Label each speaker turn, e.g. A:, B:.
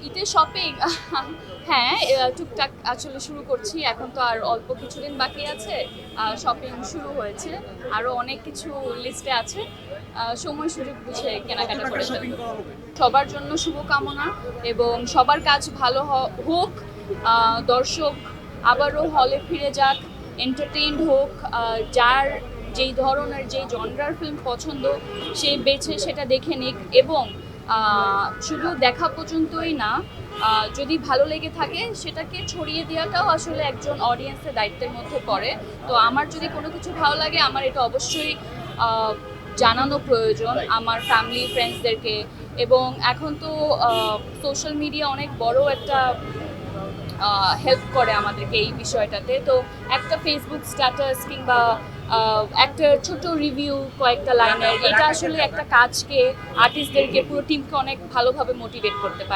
A: ঈদের শপিং হ্যাঁ, টুকটাক আসলে শুরু করছি। এখন তো আর অল্প কিছুদিন বাকি আছে। শপিং শুরু হয়েছে, আরো অনেক কিছু লিস্টে আছে। সময় সুযোগ বুঝে কেনাকাটা করে ফেলবো। সবার জন্য শুভকামনা এবং সবার কাজ ভালো হোক। দর্শক আবারও হলে ফিরে যাক, এন্টারটেইনড হোক। যার যেই ধরনের যেই জনরার ফিল্ম পছন্দ সে বেছে সেটা দেখে নিক এবং শুধু দেখা পর্যন্তই না, যদি ভালো লেগে থাকে সেটাকে ছড়িয়ে দেওয়াটাও আসলে একজন অডিয়েন্সের দায়িত্বের মধ্যে পড়ে। তো আমার যদি কোনো কিছু ভালো লাগে আমার এটা অবশ্যই জানানো প্রয়োজন আমার ফ্যামিলি ফ্রেন্ডসদেরকে। এবং এখন তো সোশ্যাল মিডিয়া অনেক বড় একটা হেল্প করে আমাদেরকে এই বিষয়টাতে। তো একটা ফেসবুক স্ট্যাটাস কিংবা একটা ছোট রিভিউ কয়েকটা লাইনের, এটা আসলে একটা কাজকে, আর্টিস্টদেরকে, পুরো টিমকে অনেক ভালোভাবে মোটিভেট করতে পারে।